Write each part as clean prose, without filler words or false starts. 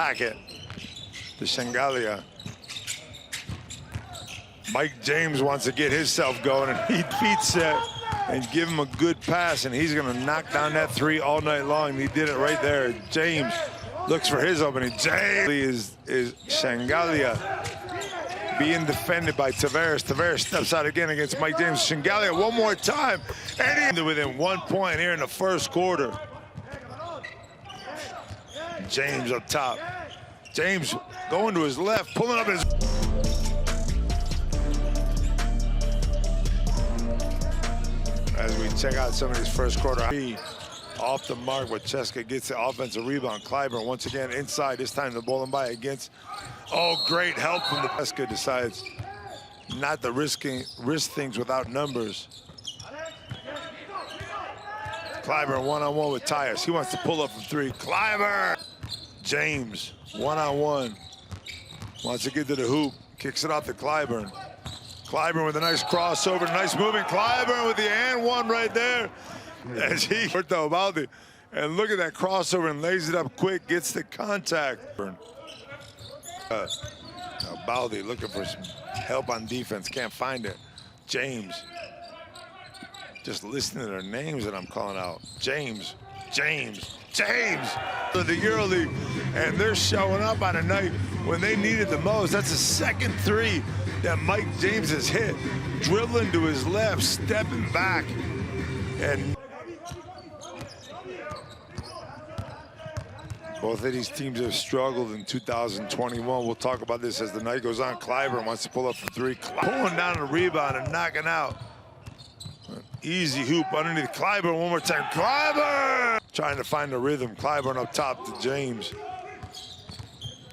Packet to Shengalia. Majk Dzejms wants to get himself going, and he beats that and give him a good pass, and he's going to knock down that three all night long. He did it right there. Dzejms looks for his opening. Dzejms is Shengalia being defended by Tavares. Tavares steps out again against Majk Dzejms. Shengalia one more time, and he's within 1 point here in the first quarter. Dzejms up top. Dzejms going to his left, pulling up his... As we check out some of these first quarter. Off the mark, but CSKA gets the offensive rebound. Clyburn once again inside, this time the ball and by against. Oh, great help from the CSKA decides not to risk things without numbers. Clyburn one-on-one with Tyus. He wants to pull up from three. Clyburn! Dzejms one-on-one. Wants to get to the hoop. Kicks it off to Clyburn. Clyburn with a nice crossover, nice moving. Clyburn with the and one right there. As he about it. And look at that crossover and lays it up quick, gets the contact. Baldi looking for some help on defense, can't find it. Dzejms. Just listening to their names that I'm calling out. Dzejms, Dzejms, Dzejms for the EuroLeague. And they're showing up on a night when they needed the most. That's the second three that Majk Dzejms has hit. Dribbling to his left, stepping back. And both of these teams have struggled in 2021. We'll talk about this as the night goes on. Clyburn wants to pull up for three. Pulling down a rebound and knocking out. An easy hoop underneath Clyburn one more time. Clyburn! Trying to find the rhythm. Clyburn up top to Dzejms.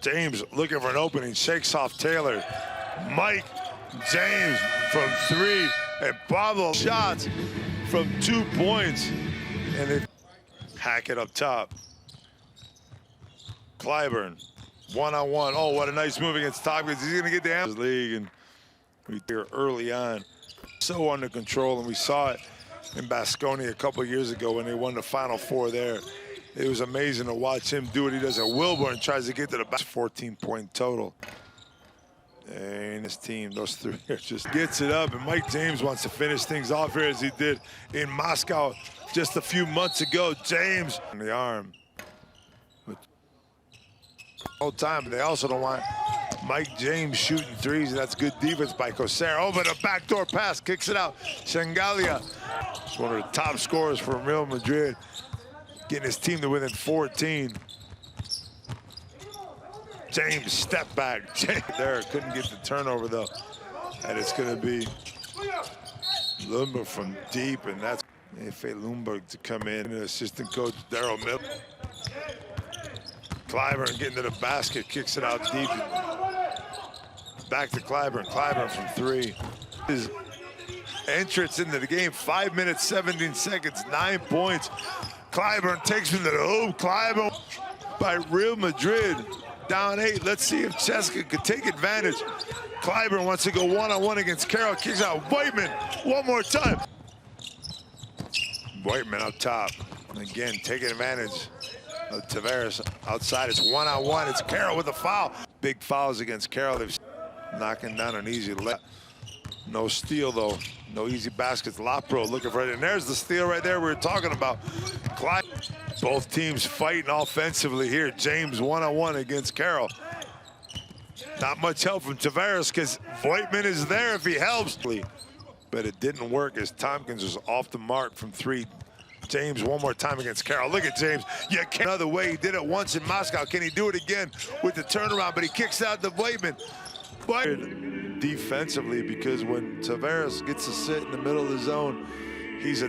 Dzejms looking for an opening. Shakes off Taylor. Majk Dzejms from three. And Pablo shots from 2 points. And they hack it up top. Clyburn, one-on-one. Oh, what a nice move against Tompkins. He's gonna get the league, and we hear early on. So under control, and we saw it in Baskonia a couple years ago when they won the Final Four there. It was amazing to watch him do what he does at Wilburn, tries to get to the 14-point total. And his team, those three just gets it up, and Majk Dzejms wants to finish things off here as he did in Moscow just a few months ago. Dzejms on the arm. Whole time, but they also don't want Majk Dzejms shooting threes. That's good defense by kosarka. Over the backdoor pass, kicks it out. Shengalia, one of the top scorers for Real Madrid, getting his team to within 14. Dzejms step back. There, couldn't get the turnover though. And it's going to be Lumber from deep, and that's Efe Lumberg to come in. And assistant coach Daryl Miller. Clyburn getting to the basket, kicks it out deep. Back to Clyburn. Clyburn from three. His entrance into the game, 5 minutes, 17 seconds, 9 points. Clyburn takes him to the hoop. Clyburn by Real Madrid, down 8. Let's see if CSKA could take advantage. Clyburn wants to go one-on-one against Carroll, kicks out Whiteman one more time. Whiteman up top, again, taking advantage. Tavares outside, it's one-on-one. It's Carroll with a foul. Big fouls against Carroll. They've knocking down an easy layup. No steal though. No easy baskets. Lapro looking for it, and there's the steal right there we were talking about. Both teams fighting offensively here. Dzejms one-on-one against Carroll. Not much help from Tavares because Voigtman is there if he helps. But it didn't work as Tompkins was off the mark from three. Dzejms one more time against Carroll. Look at Dzejms. You can't. Another way. He did it once in Moscow. Can he do it again with the turnaround? But he kicks out the Voigtman. But defensively, because when Tavares gets to sit in the middle of the zone, he's a